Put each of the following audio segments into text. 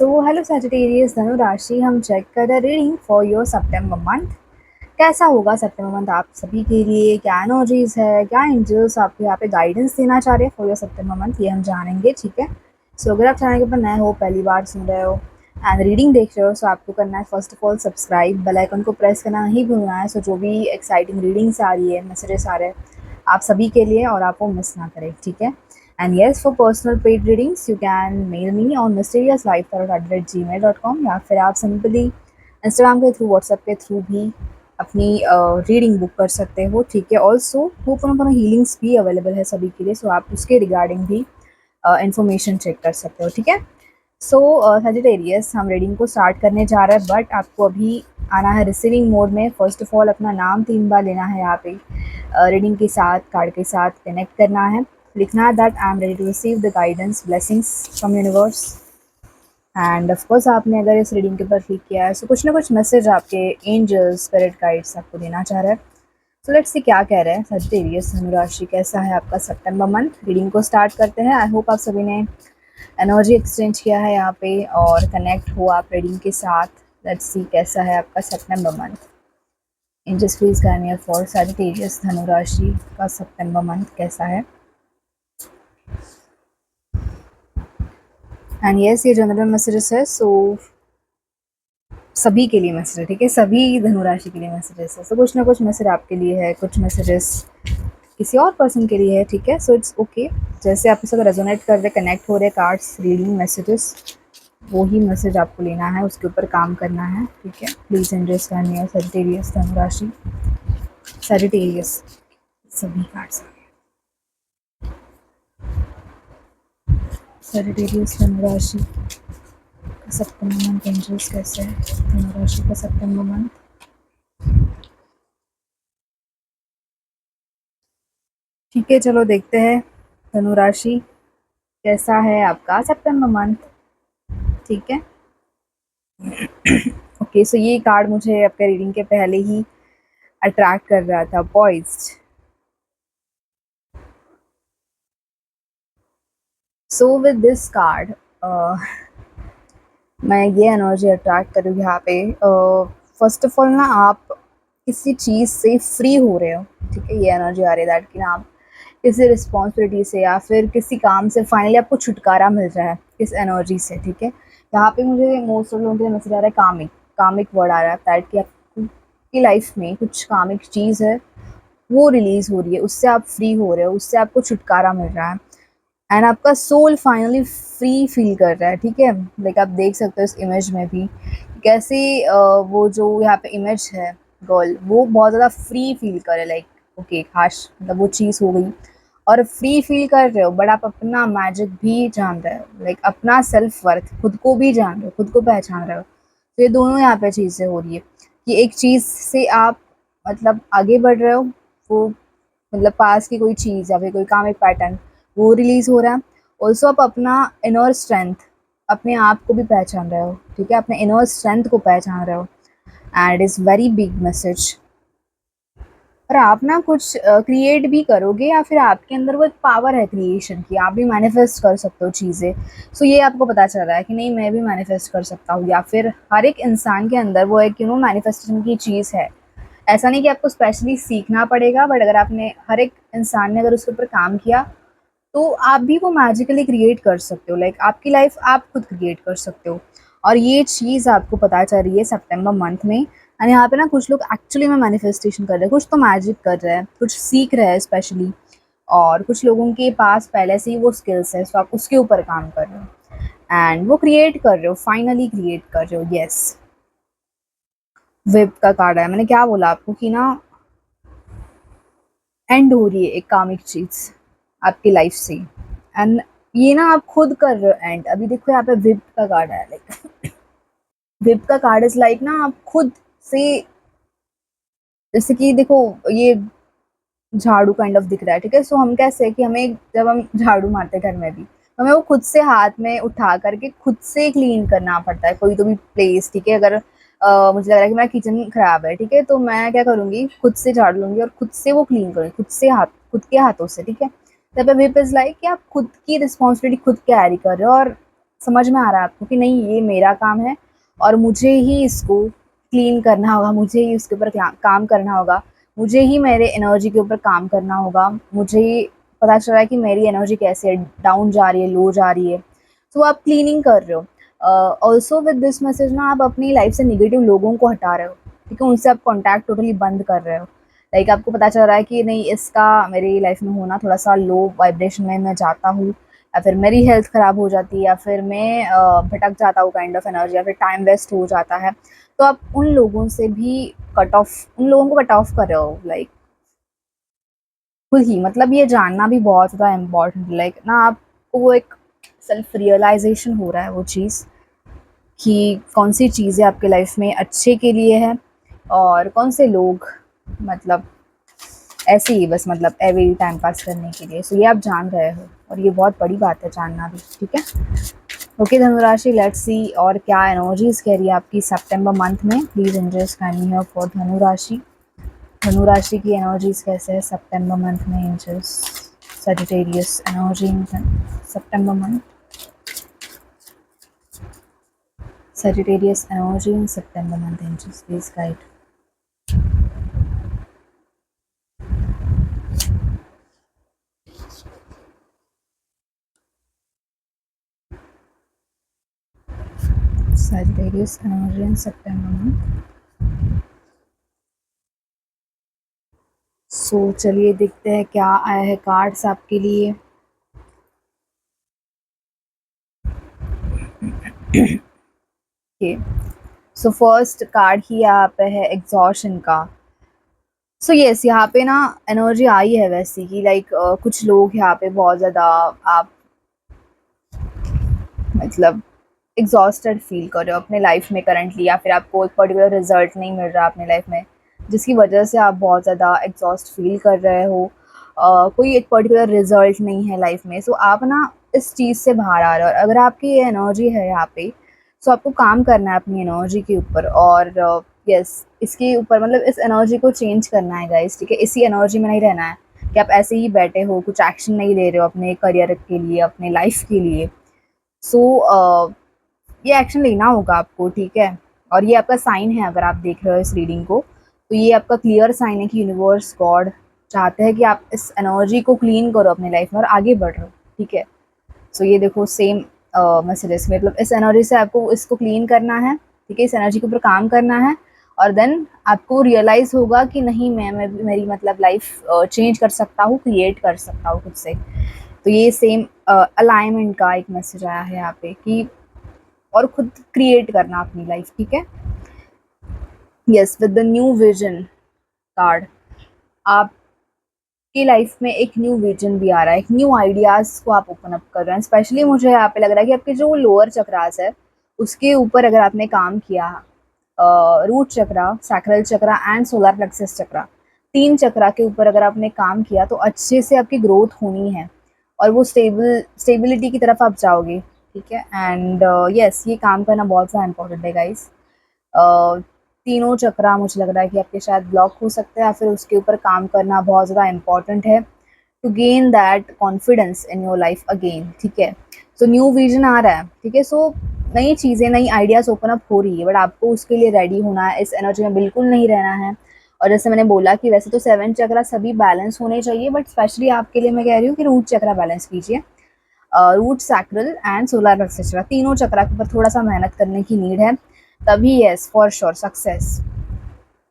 So hello Sagittarius धनु राशि, हम चेक कर रहे reading for your September month. कैसा होगा सितंबर मंथ आप सभी के लिए, क्या एनर्जीज है, क्या एंजल्स आपको यहाँ पे गाइडेंस देना चाह रहे हैं फॉर योर सितंबर मंथ, ये हम जानेंगे। ठीक है, सो अगर आप चैनल के ऊपर नए हो, पहली बार सुन रहे हो एंड रीडिंग देख रहे हो, सो आपको करना है first of all subscribe, bell icon को प्रेस करना नहीं भूलना है। सो जो भी एक्साइटिंग रीडिंग्स आ रही है, मैसेजेस आ रहे हैं आप सभी के लिए, और आप वो मिस ना करें। ठीक है, and yes, for personal paid readings you can mail me on mysteriouslife@gmail.com, या फिर आप सिंपली इंस्टाग्राम के थ्रू, व्हाट्सएप के थ्रू भी अपनी रीडिंग बुक कर सकते हो। ठीक है, ऑल्सो होपन हीलिंग्स भी अवेलेबल है सभी के लिए, सो आप उसके रिगार्डिंग भी इंफॉर्मेशन चेक कर सकते हो। ठीक है, सो सजिटेरियस, हम रीडिंग को स्टार्ट करने जा रहे हैं, बट आपको अभी आना है रिसीविंग मोड में। फर्स्ट ऑफ ऑल अपना नाम 3 बार लेना है यहाँ पे, रीडिंग के साथ, कार्ड के साथ कनेक्ट करना है, लिखना है that I am ready to receive the guidance blessings from universe. And of course आपने अगर इस रीडिंग के ऊपर क्लिक किया है, सो कुछ ना कुछ मैसेज आपके एंजल्स, स्पिरिट गाइड्स आपको देना चाह रहे हैं। सो लेट्स सी क्या कह रहे हैं सजिटेरियस धनु राशि, कैसा है आपका सितंबर मंथ। रीडिंग को स्टार्ट करते हैं। आई होप आप सभी ने एनर्जी एक्सचेंज किया है यहाँ पे और कनेक्ट हो आप रीडिंग के साथ। लेट्स सी कैसा है आपका सितंबर month. Angels please guide me for Sagittarius धनु राशि का सितंबर मंथ कैसा है। एंड यस, ये जनरल मैसेजेस है, सो सभी के लिए मैसेज है। ठीक है, सभी धनुराशि के लिए मैसेजेस है, सो कुछ ना कुछ मैसेज आपके लिए है, कुछ मैसेजेस किसी और पर्सन के लिए है। ठीक है, सो इट्स ओके, जैसे आपके साथ रेजोनेट कर रहे, कनेक्ट हो रहे कार्ड्स, रीडिंग, मैसेजेस, वो ही मैसेज आपको लेना है, उसके ऊपर काम करना है। ठीक है, प्लीज अंडरस्टैंड मी सजिटेरियस धनुराशि, सजिटेरियस सभी कार्ड्स, सजिटेरियस धनुराशि सितंबर मंथ, एंजल्स कैसे है धनुराशि का सितंबर मंथ। ठीक है, चलो देखते हैं धनुराशि कैसा है आपका सितंबर मंथ। ठीक है, ओके, सो ये कार्ड मुझे आपके रीडिंग के पहले ही अट्रैक्ट कर रहा था, poised. So with this card मैं ये एनर्जी अट्रैक्ट करूँ यहाँ पे। फर्स्ट ऑफ ऑल ना, आप किसी चीज़ से फ्री हो रहे हो। ठीक है, ये एनर्जी आ रही है दैट कि ना आप किसी रिस्पॉन्सिबिलिटी से या फिर किसी काम से फाइनली आपको छुटकारा मिल रहा है इस एनर्जी से। ठीक है, यहाँ पे मुझे मोस्ट ऑफ लोगों के लिए मैसेज आ रहा है कामिक, कामिक वर्ड आ रहा है दैट कि आपकी लाइफ में कुछ कामिक चीज़ है, वो रिलीज हो रही है, उससे आप फ्री हो रहे हो, उससे आपको छुटकारा मिल रहा है एंड आपका सोल फाइनली फ्री फील कर रहा है। ठीक है, लाइक आप देख सकते हो इस इमेज में भी कैसे वो जो यहाँ पे इमेज है गर्ल, वो बहुत ज़्यादा फ्री फील कर रहे है, लाइक ओके काश मतलब वो चीज़ हो गई और फ्री फील कर रहे हो, बट आप अपना मैजिक भी जान रहे हो, लाइक अपना सेल्फ वर्थ, खुद को भी जान रहे हो, खुद को पहचान रहे हो। तो ये दोनों यहाँ पे चीज़ें हो रही है कि एक चीज़ से आप मतलब आगे बढ़ रहे हो, वो मतलब पास की कोई चीज़ या फिर कोई कामिक पैटर्न वो रिलीज हो रहा है। ऑल्सो आप अपना इनर स्ट्रेंथ, अपने आप को भी पहचान रहे हो। ठीक है, अपने इनर स्ट्रेंथ को पहचान रहे हो and is very big message. और आप ना कुछ क्रिएट भी करोगे या फिर आपके अंदर वो एक पावर है क्रिएशन की, आप भी मैनिफेस्ट कर सकते हो चीज़ें। सो ये आपको पता चल रहा है कि नहीं, मैं भी मैनिफेस्ट कर सकता हूँ, या फिर हर एक इंसान के अंदर वो एक मैनिफेस्टेशन की चीज़ है। ऐसा नहीं कि आपको स्पेशली सीखना पड़ेगा, बट अगर आपने, हर एक इंसान ने अगर उसके ऊपर काम किया, तो आप भी वो मैजिकली क्रिएट कर सकते हो, लाइक आपकी लाइफ आप खुद क्रिएट कर सकते हो। और ये चीज़ आपको पता चल रही है सितंबर मंथ में। एंड यहाँ पे ना कुछ लोग एक्चुअली में मैनिफेस्टेशन कर रहे हैं, कुछ तो मैजिक कर रहे हैं, कुछ सीख रहे हैं स्पेशली, और कुछ लोगों के पास पहले से ही वो स्किल्स है, सो आप उसके ऊपर काम कर रहे हो एंड वो क्रिएट कर रहे हो, फाइनली क्रिएट कर रहे हो। येस, विप का कार्ड है, मैंने क्या बोला आपको कि ना एंड हो रही है एक कामिक चीज़ आपकी लाइफ से, एंड ये ना आप खुद कर रहे हो एंड। अभी देखो यहाँ पे विप का कार्ड है, लाइक विप का कार्ड इज लाइक ना आप खुद से, जैसे कि देखो ये झाड़ू काइंड ऑफ दिख रहा है। ठीक है, सो हम कैसे कि हमें जब हम झाड़ू मारते हैं घर में भी, तो हमें वो खुद से हाथ में उठा करके खुद से क्लीन करना पड़ता है कोई तो भी प्लेस। ठीक है, अगर मुझे लग रहा है कि मेरा किचन खराब है, ठीक है, तो मैं क्या करूँगी, खुद से झाड़ू लूँगी और खुद से वो क्लीन करूँगी, खुद से हाथ, खुद के हाथों से। ठीक है, तब विप इज़ लाइक कि आप खुद की रिस्पॉन्सिबिलिटी खुद कैरी कर रहे हो और समझ में आ रहा है आपको कि नहीं ये मेरा काम है और मुझे ही इसको क्लीन करना होगा, मुझे ही उसके ऊपर काम करना होगा, मुझे ही मेरे एनर्जी के ऊपर काम करना होगा, मुझे ही पता चल रहा है कि मेरी एनर्जी कैसे है, डाउन जा रही है, लो जा रही है, तो आप क्लीनिंग कर रहे हो। ऑल्सो विद दिस मैसेज ना आप अपनी लाइफ से निगेटिव लोगों को हटा रहे हो, ठीक है, उनसे आप कॉन्टैक्ट टोटली बंद कर रहे हो। लाइक आपको पता चल रहा है कि नहीं इसका मेरी लाइफ में होना थोड़ा सा लो वाइब्रेशन में मैं जाता हूँ, या फिर मेरी हेल्थ ख़राब हो जाती है, या फिर मैं भटक जाता हूँ काइंड ऑफ एनर्जी, या फिर टाइम वेस्ट हो जाता है। तो आप उन लोगों से भी कट ऑफ, उन लोगों को कट ऑफ कर रहे हो, लाइक खुद ही, मतलब ये जानना भी बहुत ज़्यादा इम्पोर्टेंट, लाइक ना आपको वो एक सेल्फ रियलाइजेशन हो रहा है वो चीज़ कि कौन सी चीज़ें आपके लाइफ में अच्छे के लिए है और कौन से लोग मतलब ऐसे ही बस मतलब एवरी टाइम पास करने के लिए। सो ये आप जान रहे हो और ये बहुत बड़ी बात है जानना भी, ठीक है। ओके धनुराशि, लेट्स सी और क्या एनर्जीज कह रही है आपकी सितंबर मंथ में। प्लीज इंजस्ट काइंडली हियर फॉर धनुराशि। धनुराशि की एनर्जीज कैसे है सितंबर मंथ में, इंजस सजिटेरियस एनर्जी इन सितंबर month, Sagittarius energy in September month, angels please guide. Sagittarius energy in September month. सो चलिए देखते हैं क्या आया है कार्ड्स आपके लिए। ओके, सो फर्स्ट कार्ड ही यहाँ पे है एग्जॉशन का। सो यस, यहाँ पे ना एनर्जी आई है वैसे कि लाइक कुछ लोग यहाँ पे बहुत ज़्यादा आप मतलब एग्जॉस्टेड फील कर रहे हो अपने लाइफ में करंटली, या फिर आपको एक पर्टिकुलर रिजल्ट नहीं मिल रहा अपने लाइफ में जिसकी वजह से आप बहुत ज़्यादा एग्जॉस्ट फील कर रहे हो। कोई एक पर्टिकुलर रिजल्ट नहीं है लाइफ में, सो आप ना इस चीज़ से बाहर आ रहे हो। और अगर आपकी ये एनर्जी है यहाँ पे, सो आपको काम करना है अपनी एनर्जी के ऊपर और यस इसके ऊपर मतलब इस एनर्जी को चेंज करना है गाइस, ठीक है। इसी एनर्जी में नहीं रहना है कि आप ऐसे ही बैठे हो, कुछ एक्शन नहीं ले रहे हो अपने करियर के लिए, अपने लाइफ के लिए। सो ये एक्शन लेना होगा आपको, ठीक है। और ये आपका साइन है, अगर आप देख रहे हो इस रीडिंग को तो ये आपका क्लियर साइन है कि यूनिवर्स गॉड चाहते हैं कि आप इस एनर्जी को क्लीन करो अपनी लाइफ में और आगे बढ़ रहे हो, ठीक है। सो ये देखो सेम मैसेजेस में मतलब इस एनर्जी से आपको इसको क्लीन करना है, ठीक है, इस एनर्जी के ऊपर काम करना है और देन आपको रियलाइज़ होगा कि नहीं मैं मेरी मतलब लाइफ चेंज कर सकता हूँ, क्रिएट कर सकता हूँ खुद से। तो ये सेम अलाइनमेंट का एक मैसेज आया है यहाँ पे कि और खुद क्रिएट करना अपनी लाइफ, ठीक है। Yes, with the new vision card आपकी लाइफ में एक न्यू विजन भी आ रहा है, एक न्यू आइडियाज को आप ओपन अप कर रहे हैं। स्पेशली मुझे यहाँ पे लग रहा है कि आपके जो लोअर चक्रास है उसके ऊपर अगर आपने काम किया, root chakra, sacral chakra and solar plexus chakra, तीन चक्रा के ऊपर अगर आपने काम किया तो अच्छे से आपकी ग्रोथ होनी है और वो स्टेबिलिटी की तरफ आप जाओगे, ठीक है। एंड यस ये काम करना बहुत ज़्यादा इंपॉर्टेंट है गाइस। तीनों चक्रा मुझे लग रहा है कि आपके शायद ब्लॉक हो सकते हैं या फिर उसके ऊपर काम करना बहुत ज़्यादा इंपॉर्टेंट है to gain that confidence in your life again, ठीक है। सो न्यू विजन आ रहा है, ठीक है। सो नई चीज़ें, नई आइडियाज़ ओपन अप हो रही है बट आपको उसके लिए रेडी होना है, इस एनर्जी में बिल्कुल नहीं रहना है। और जैसे मैंने बोला कि वैसे तो 7 चक्रा सभी बैलेंस होने चाहिए बट स्पेशली आपके लिए मैं कह रही हूँ कि रूट चक्रा बैलेंस कीजिए। Root, sacral and solar plexus chakra, तीनों चक्रा के ऊपर थोड़ा सा मेहनत करने की नीड है, तभी yes for sure success.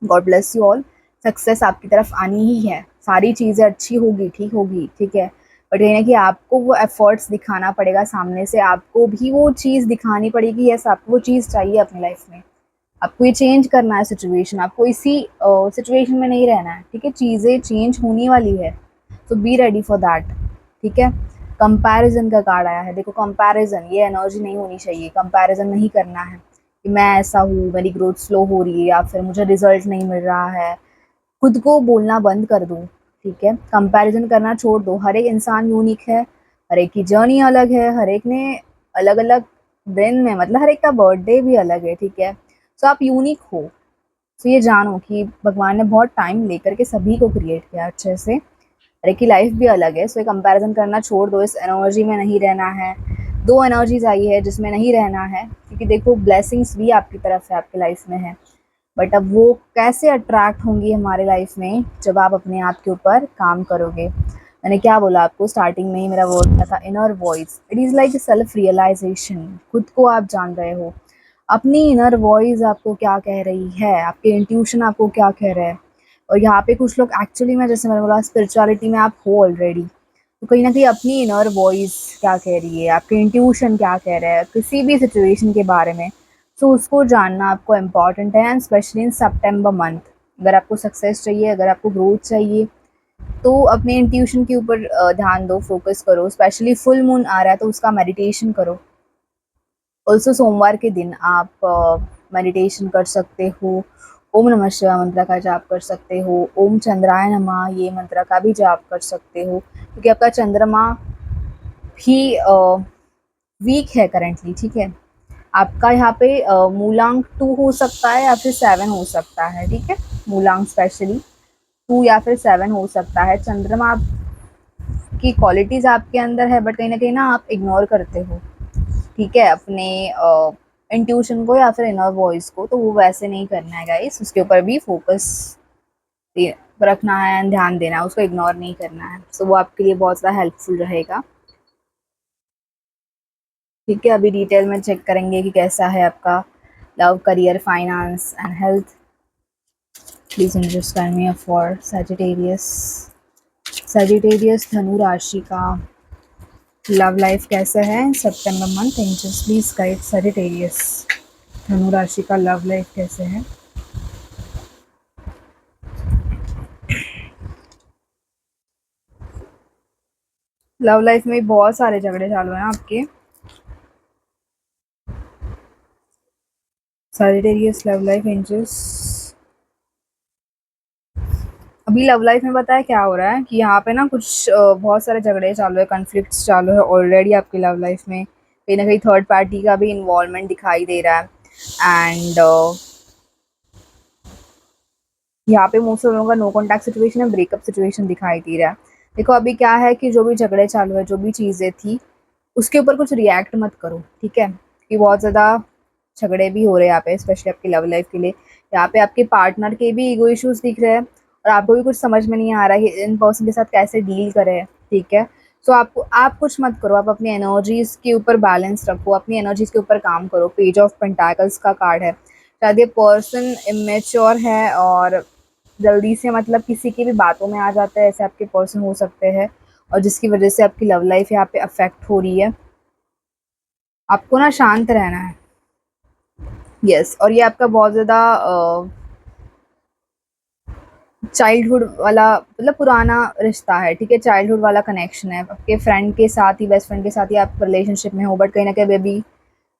God bless you all. Success आपकी तरफ आनी ही है, सारी चीज़ें अच्छी होगी, ठीक होगी, ठीक है। बट ये ना कि आपको वो एफर्ट्स दिखाना पड़ेगा सामने से, आपको भी वो चीज़ दिखानी पड़ेगी, यस आपको वो चीज़ चाहिए अपनी लाइफ में, आपको ये चेंज करना है सिचुएशन, आपको इसी सिचुएशन में नहीं रहना है, ठीक है। चीज़ें चेंज होने वाली है, तो बी रेडी फॉर दैट, ठीक है। कंपैरिजन का कार्ड आया है, देखो कंपैरिजन ये एनर्जी नहीं होनी चाहिए, कंपैरिजन नहीं करना है कि मैं ऐसा हूँ, मेरी ग्रोथ स्लो हो रही है या फिर मुझे रिजल्ट नहीं मिल रहा है। खुद को बोलना बंद कर दो, ठीक है। कंपैरिजन करना छोड़ दो, हर एक इंसान यूनिक है, हर एक की जर्नी अलग है, हर एक ने अलग अलग दिन में मतलब हर एक का बर्थडे भी अलग है, ठीक है। सो आप यूनिक हो। सो ये जानो कि भगवान ने बहुत टाइम लेकर के सभी को क्रिएट किया अच्छे से, हर एक की लाइफ भी अलग है। सो ये कंपैरिजन करना छोड़ दो, इस एनर्जी में नहीं रहना है। दो एनर्जीज आई है जिसमें नहीं रहना है, क्योंकि देखो ब्लेसिंग्स भी आपकी तरफ है, आपकी लाइफ में है, बट अब वो कैसे अट्रैक्ट होंगी हमारे लाइफ में जब आप अपने आप के ऊपर काम करोगे। मैंने क्या बोला आपको स्टार्टिंग में ही, मेरा वर्ड क्या था, inner voice. It is like self realisation, खुद को आप जान रहे हो, अपनी इनर वॉइस आपको क्या कह रही है, आपके इंट्यूशन आपको क्या कह रहा है। और यहाँ पे कुछ लोग एक्चुअली में, जैसे मैंने बोला, स्पिरिचुअलिटी में आप हो ऑलरेडी, तो कहीं ना कहीं अपनी इनर वॉइस क्या कह रही है, आपके इंट्यूशन क्या कह रहा है किसी भी सिचुएशन के बारे में, तो उसको जानना आपको इम्पॉर्टेंट है। एंड स्पेशली इन सितंबर मंथ, अगर आपको सक्सेस चाहिए, अगर आपको ग्रोथ चाहिए, तो अपने इंट्यूशन के ऊपर ध्यान दो, फोकस करो। स्पेशली फुल मून आ रहा है तो उसका मेडिटेशन करो। ऑल्सो सोमवार के दिन आप मेडिटेशन कर सकते हो, ओम नमः शिवाय मंत्र का जाप कर सकते हो, ओम चंद्राय नमः ये मंत्र का भी जाप कर सकते हो, क्योंकि आपका चंद्रमा भी वीक है करेंटली, ठीक है। आपका यहाँ पे मूलांक 2 हो सकता है या फिर 7 हो सकता है, ठीक है। मूलांक स्पेशली 2 या फिर 7 हो सकता है। चंद्रमा की क्वालिटीज आपके अंदर है, बट कहीं ना कहीं ना आप इग्नोर करते हो, ठीक है, अपने इंट्यूशन को या फिर इनर वॉइस को। तो वो वैसे नहीं करना है गाइस, उसके ऊपर भी फोकस रखना है एंड ध्यान देना है, उसको इग्नोर नहीं करना है। सो वो आपके लिए बहुत ज़्यादा हेल्पफुल रहेगा, ठीक है। अभी डिटेल में चेक करेंगे कि कैसा है आपका love, career, finance and health. Please understand me for Sagittarius. Sagittarius धनु राशि का लव लाइफ कैसा है सितंबर month, angels please guide Sagittarius धनु राशि का लव लाइफ कैसे है। लव लाइफ में बहुत सारे झगड़े चालू हैं आपके। सैजिटेरियस लव लाइफ एंजल्स, अभी लव लाइफ में पता है क्या हो रहा है कि यहाँ पे ना कुछ बहुत सारे झगड़े चालू है, कॉन्फ्लिक्ट्स चालू है ऑलरेडी आपकी लव लाइफ में। कहीं ना कहीं थर्ड पार्टी का भी इन्वॉल्वमेंट दिखाई दे रहा है। एंड यहाँ पे मोस्ट ऑफ लोगों का नो कॉन्टैक्ट सिचुएशन है, ब्रेकअप सिचुएशन दिखाई दे रहा है। देखो अभी क्या है कि जो भी झगड़े चालू है, जो भी चीज़ें थी, उसके ऊपर कुछ रिएक्ट मत करो, ठीक है। कि बहुत ज़्यादा झगड़े भी हो रहे हैं यहाँ पे, स्पेशली आपकी लव लाइफ के लिए। यहाँ पे आपके पार्टनर के भी ईगो इश्यूज दिख रहे हैं, और आपको भी कुछ समझ में नहीं आ रहा है कि इन पर्सन के साथ कैसे डील करें, ठीक है। सो आप कुछ मत करो, आप अपनी एनर्जीज के ऊपर बैलेंस रखो, अपनी एनर्जीज के ऊपर काम करो। पेज ऑफ पेंटाकल्स का कार्ड है, शायद ये पर्सन इमेच्योर है और जल्दी से मतलब किसी की भी बातों में आ जाता है, ऐसे आपके पर्सन हो सकते हैं, और जिसकी वजह से आपकी लव लाइफ यहाँ पे अफेक्ट हो रही है। आपको ना शांत रहना है, यस। और ये आपका बहुत ज़्यादा चाइल्डहुड वाला, मतलब पुराना रिश्ता है, ठीक है, चाइल्डहुड वाला कनेक्शन है। आपके फ्रेंड के साथ ही, बेस्ट फ्रेंड के साथ ही आप रिलेशनशिप में हो, बट कहीं ना कहीं अभी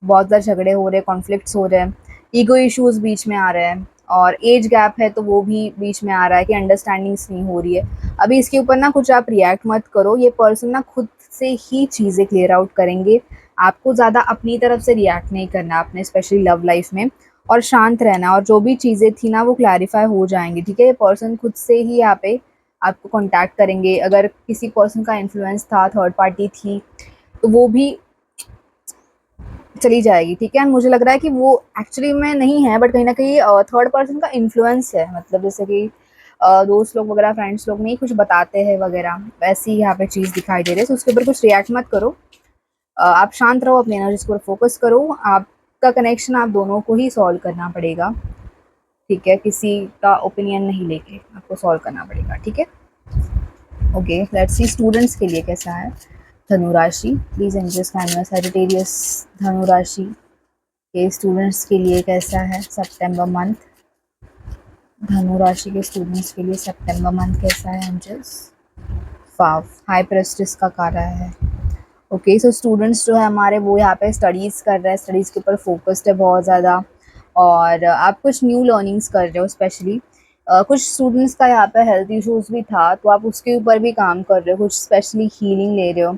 बहुत ज़्यादा झगड़े हो रहे हैं, कॉन्फ्लिक्ट्स हो रहे हैं, ईगो इश्यूज बीच में आ रहे हैं, और एज गैप है तो वो भी बीच में आ रहा है कि अंडरस्टैंडिंग्स नहीं हो रही है। अभी इसके ऊपर ना कुछ आप रिएक्ट मत करो, ये पर्सन ना खुद से ही चीज़ें क्लियर आउट करेंगे। आपको ज़्यादा अपनी तरफ से रिएक्ट नहीं करना अपने स्पेशली लव लाइफ में, और शांत रहना, और जो भी चीज़ें थी ना वो क्लैरिफाई हो जाएंगी, ठीक है। ये पर्सन खुद से ही यहाँ पे आपको कांटेक्ट करेंगे। अगर किसी पर्सन का इन्फ्लुएंस था, थर्ड पार्टी थी, तो वो भी चली जाएगी, ठीक है। मुझे लग रहा है कि वो एक्चुअली में नहीं है, बट कहीं ना कहीं थर्ड पर्सन का इन्फ्लुएंस है, मतलब जैसे कि दोस्त लोग वगैरह, फ्रेंड्स लोग नहीं कुछ बताते हैं वगैरह, वैसी यहाँ पे चीज़ दिखाई दे रही है। तो उसके ऊपर कुछ रिएक्ट मत करो, आप शांत रहो, अपनी एनर्जीज पर फोकस करो। आपका कनेक्शन आप दोनों को ही सॉल्व करना पड़ेगा, ठीक है, किसी का ओपिनियन नहीं लेके आपको सॉल्व करना पड़ेगा, ठीक है। ओके, लेट्स सी स्टूडेंट्स के लिए कैसा है धनु राशि। प्लीज एंजल्स कैन सैजिटेरियस धनु राशि के स्टूडेंट्स के लिए कैसा है सितंबर मंथ। धनु राशि के स्टूडेंट्स के लिए सितंबर मंथ कैसा है एंजल्स। 5 हाई प्रेस्टिस का कार्य है। ओके, सो स्टूडेंट्स जो है हमारे, वो यहाँ पे स्टडीज़ कर रहे हैं, स्टडीज़ के ऊपर फोकस्ड है बहुत ज़्यादा, और आप कुछ न्यू लर्निंग्स कर रहे हो स्पेशली। कुछ स्टूडेंट्स का यहाँ पे हेल्थ इश्यूज भी था, तो आप उसके ऊपर भी काम कर रहे हो, कुछ स्पेशली हीलिंग ले रहे हो।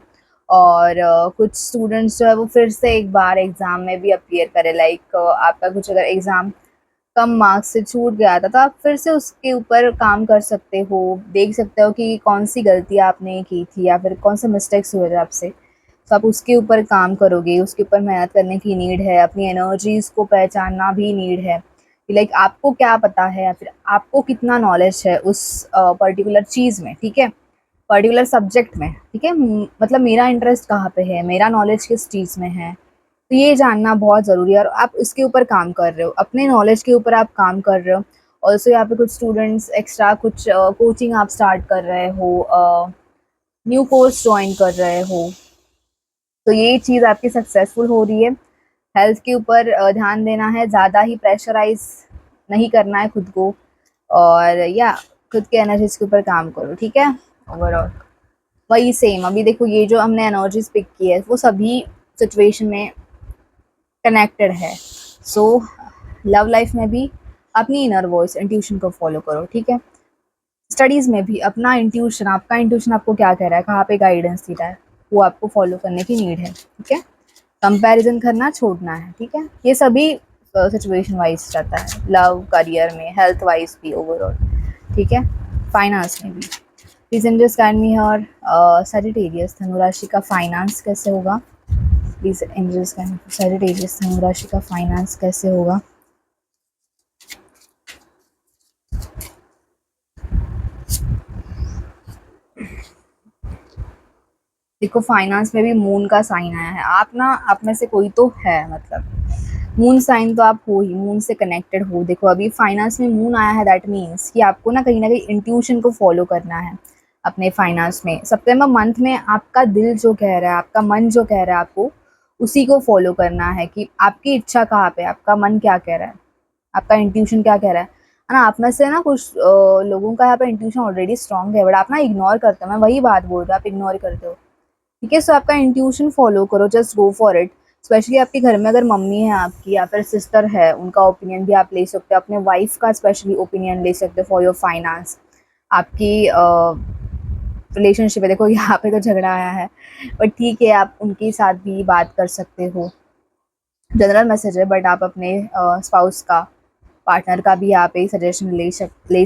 और कुछ स्टूडेंट्स जो है वो फिर से एक बार एग्ज़ाम में भी अपीयर करे, लाइक आपका कुछ अगर एग्ज़ाम कम मार्क्स से छूट गया था, तो आप फिर से उसके ऊपर काम कर सकते हो, देख सकते हो कि कौन सी गलती आपने की थी या फिर कौन से मिस्टेक्स हुए थे आपसे। तो तो आप उसके ऊपर काम करोगे, उसके ऊपर मेहनत करने की नीड है, अपनी एनर्जीज़ को पहचानना भी नीड है। लाइक आपको क्या पता है या फिर आपको कितना नॉलेज है उस पर्टिकुलर चीज़ में, ठीक है? पर्टिकुलर सब्जेक्ट में, ठीक है? मतलब मेरा इंटरेस्ट कहाँ पे है, मेरा नॉलेज किस चीज़ में है, तो ये जानना बहुत ज़रूरी है और आप इसके ऊपर काम कर रहे हो, अपने नॉलेज के ऊपर आप काम कर रहे हो। ऑल्सो यहाँ पे कुछ स्टूडेंट्स एक्स्ट्रा कुछ कोचिंग आप स्टार्ट कर रहे हो, न्यू कोर्स ज्वाइन कर रहे हो, तो ये चीज़ आपकी सक्सेसफुल हो रही है। हेल्थ के ऊपर ध्यान देना है, ज़्यादा ही प्रेशराइज नहीं करना है खुद को, और या खुद के एनर्जीज के ऊपर काम करो, ठीक है? ओवरऑल वही सेम, अभी देखो ये जो हमने एनर्जीज पिक की है वो सभी सिचुएशन में कनेक्टेड है। सो लव लाइफ में भी अपनी इनर वॉइस इंट्यूशन को फॉलो करो, ठीक है? स्टडीज़ में भी अपना इंट्यूशन, आपका इंट्यूशन आपको क्या कह रहा है, कहाँ पे गाइडेंस दे रहा है, वो आपको फॉलो करने की नीड है, ठीक है? कंपैरिजन करना छोड़ना है, ठीक है? ये सभी सिचुएशन वाइज रहता है, लव, करियर में, हेल्थ वाइज भी, ओवरऑल, ठीक है? फाइनेंस में भी। प्लीज अंडरस्टैंड मी और सजिटेरियस धनु राशि का फाइनेंस कैसे होगा? प्लीज अंडरस्टैंड सजिटेरियस धनु राशि का फाइनेंस कैसे होगा? देखो फाइनेंस में भी मून का साइन आया है, आप में से कोई तो है, मतलब मून साइन तो आप हो ही, मून से कनेक्टेड हो। देखो अभी फाइनेंस में मून आया है, दैट मीन्स कि आपको ना कहीं इंट्यूशन को फॉलो करना है अपने फाइनेंस में। सितंबर मंथ में आपका दिल जो कह रहा है, आपका मन जो कह रहा है, आपको उसी को फॉलो करना है कि आपकी इच्छा कहाँ पे, आपका मन क्या कह रहा है, आपका इंट्यूशन क्या कह रहा है ना? आप में से ना कुछ लोगों का यहाँ पे इंट्यूशन ऑलरेडी स्ट्रांग है, बट आप ना इग्नोर करते हो। मैं वही बात बोल रहा हूँ, आप इग्नोर करते हो, ठीक है? सो आपका इंट्यूशन फॉलो करो, just go for it. Specially आपके घर में अगर मम्मी है आपकी या फिर सिस्टर है, उनका ओपिनियन भी आप ले सकते हो, अपने वाइफ का स्पेशली ओपिनियन ले सकते हो फॉर योर फाइनेंस। आपकी रिलेशनशिप है, देखो यहाँ पे तो झगड़ा आया है, बट ठीक है, आप उनके साथ भी बात कर सकते हो। जनरल मैसेज है, बट आप अपने स्पाउस का, पार्टनर का भी यहाँ पे सजेशन ले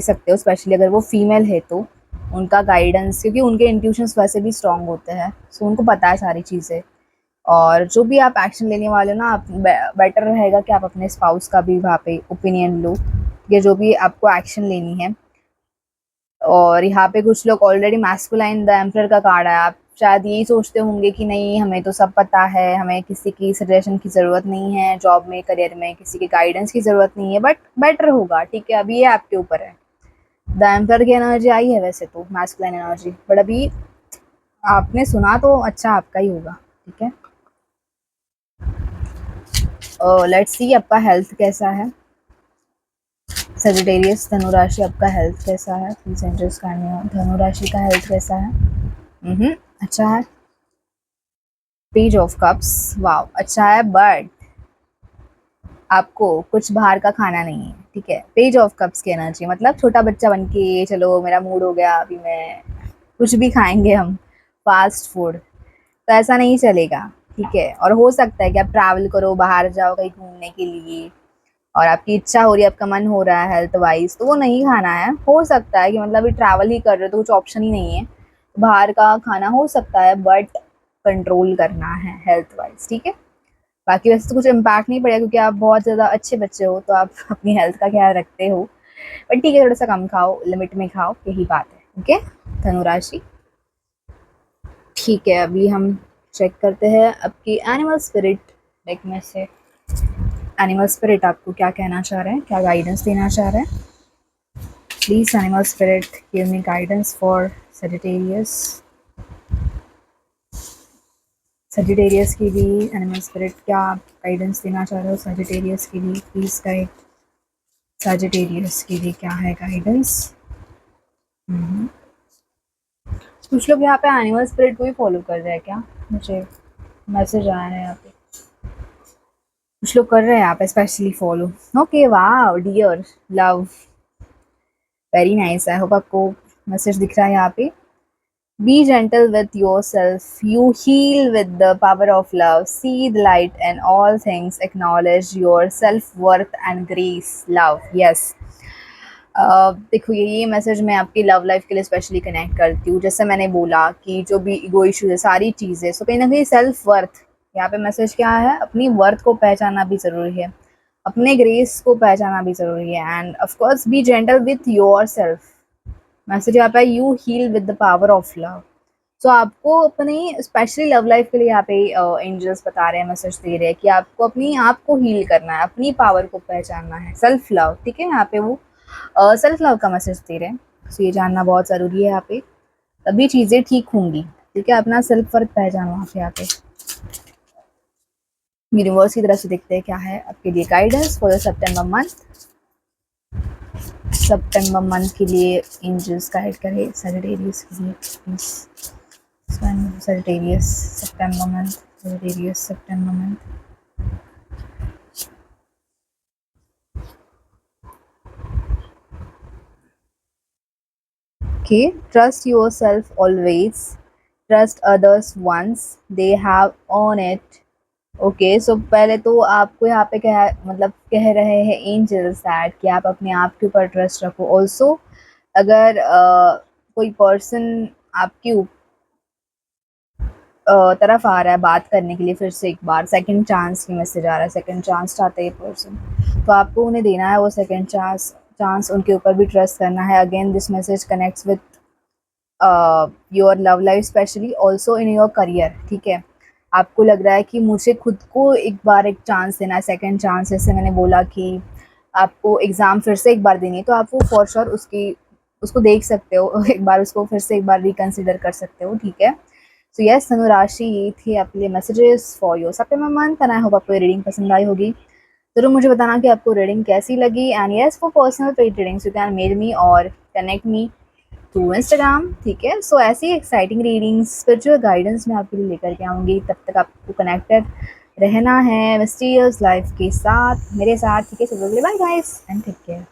सकते हो, स्पेशली अगर वो फीमेल है तो उनका गाइडेंस, क्योंकि उनके इंट्यूशंस वैसे भी स्ट्रांग होते हैं, सो उनको पता है सारी चीज़ें। और जो भी आप एक्शन लेने वाले हो ना, आप बेटर रहेगा कि आप अपने स्पाउस का भी वहाँ पे ओपिनियन लो, ये जो भी आपको एक्शन लेनी है। और यहाँ पे कुछ लोग ऑलरेडी मैस्कुलाइन द एम्परर का कार्ड है, आप शायद यही सोचते होंगे कि नहीं हमें तो सब पता है, हमें किसी की सजेशन की ज़रूरत नहीं है, जॉब में, करियर में किसी की गाइडेंस की ज़रूरत नहीं है, बट बेटर होगा, ठीक है? अभी ये आपके ऊपर है। द एम्परर की एनर्जी आई है वैसे तो, मैस्कुलाइन एनर्जी, बट अभी आपने सुना तो अच्छा आपका ही होगा, ठीक है? लेट्स सी आपका हेल्थ कैसा है। सजिटेरियस धनु राशि, आपका हेल्थ कैसा है? प्लीज एंजल्स करने हो, धनु राशि का हेल्थ कैसा है? अच्छा है। पेज ऑफ कप्स, वाव, अच्छा है, बट आपको कुछ बाहर का खाना नहीं है, ठीक है? पेज ऑफ कप्स की एनर्जी मतलब छोटा बच्चा बन के, चलो मेरा मूड हो गया, अभी मैं कुछ भी खाएंगे हम, फास्ट फूड, तो ऐसा नहीं चलेगा, ठीक है? और हो सकता है कि आप ट्रैवल करो, बाहर जाओ कहीं घूमने के लिए, और आपकी इच्छा हो रही है, आपका मन हो रहा है हेल्थ वाइज, तो वो नहीं खाना है। हो सकता है कि मतलब अभी ट्रैवल ही कर रहे हो तो कुछ ऑप्शन ही नहीं है, तो बाहर का खाना हो सकता है, बट कंट्रोल करना है हेल्थ वाइज, ठीक है? बाकी वैसे तो कुछ इम्पैक्ट नहीं पड़ेगा, क्योंकि आप बहुत ज़्यादा अच्छे बच्चे हो, तो आप अपनी हेल्थ का ख्याल रखते हो, बट ठीक है, थोड़ा सा कम खाओ, लिमिट में खाओ, यही बात है, ओके? धनुराशि, ठीक है, अभी हम चेक करते हैं आपकी एनिमल स्पिरिट डेक में से। एनिमल स्पिरिट आपको क्या कहना चाह रहे हैं, क्या गाइडेंस देना चाह रहे हैं? Please animal spirit give me guidance for Sagittarius. Sagittarius की भी एनिमल स्पिरिट क्या गाइडेंस देना चाह रहे हो? सजिटेरियस की भी प्लीज गाइड, सजिटेरियस की भी क्या है गाइडेंस? कुछ लोग यहाँ पे एनिमल स्पिरिट को ही फॉलो कर रहे हैं क्या? मुझे मैसेज आया है यहाँ पे, कुछ लोग कर रहे हैं यहाँ पे स्पेशली फॉलो। ओके, वाह dear love, very nice, I hope आपको मैसेज दिख रहा है यहाँ पे। Be gentle with yourself. You heal with the power of love. See the light in all things. Acknowledge your self-worth and grace. Love. Yes. देखो ये message मैं आपकी लव लाइफ के लिए स्पेशली कनेक्ट करती हूँ। जैसे मैंने बोला कि जो भी ईगो इश्यूज है, सारी चीज़ें, सो कहीं न कहीं सेल्फ वर्थ, यहाँ पे मैसेज क्या है, अपनी वर्थ को पहचानना भी ज़रूरी है, अपने ग्रेस को पहचानना भी ज़रूरी है, and of course be gentle with yourself. Message यहाँ पे you heal with the power of love. So आपको अपनी स्पेशली लव लाइफ के लिए यहाँ पे एंजल्स बता रहे हैं, मैसेज दे रहे हैं कि आपको अपनी आप को हील करना है, अपनी पावर को पहचानना है, सेल्फ लव, ठीक है। यहाँ पे वो सेल्फ लव का मैसेज दे रहे हैं। सो ये जानना बहुत ज़रूरी है यहाँ पे, तभी चीज़ें ठीक होंगी, ठीक है। अपना सेल्फ वर्थ पहचानो आप यहाँ पे। यूनिवर्स की तरफ से देखते हैं क्या है आपके लिए guidance for the September month. September month के लिए एंजल्स गाइड करे सजिटेरियस के लिए please. Sagittarius September month, Sagittarius September month. Okay, trust yourself always, trust others once they have earned it. Okay, so पहले तो आपको यहाँ पे कह मतलब कह रहे हैं एंजल्स दैट कि आप अपने आप के ऊपर ट्रस्ट रखो। ऑल्सो अगर कोई पर्सन आपकी तरफ आ रहा है बात करने के लिए फिर से एक बार, सेकंड चांस की मैसेज आ रहा है, सेकंड चांस चाहते हैं ये पर्सन, तो आपको उन्हें देना है वो सेकंड चांस उनके ऊपर भी ट्रस्ट करना है। Again this message connects with your love life specially, also in your career, ठीक है। आपको लग रहा है कि मुझे खुद को एक बार एक चांस देना है, सेकंड चांस। जैसे मैंने बोला कि आपको एग्ज़ाम फिर से एक बार देनी है, तो आप वो फॉर श्योर उसको देख सकते हो एक बार, उसको फिर से एक बार रिकंसिडर कर सकते हो, ठीक है। सो यस धनु राशि, ये थी आपके लिए messages for your September month, and I hope आपको ये रीडिंग पसंद आई होगी। ज़रूर मुझे बताना कि आपको रीडिंग कैसी लगी, and yes for personal paid readings you can mail me और कनेक्ट मी थ्रू इंस्टाग्राम, ठीक है। सो ऐसी एक्साइटिंग रीडिंग्स, स्पिरिचुअल गाइडेंस मैं आपके लिए लेकर के आऊँगी। तब तक आपको कनेक्टेड रहना है मिस्टीरियस लाइफ के साथ, मेरे साथ, ठीक है। So bye guys and take care.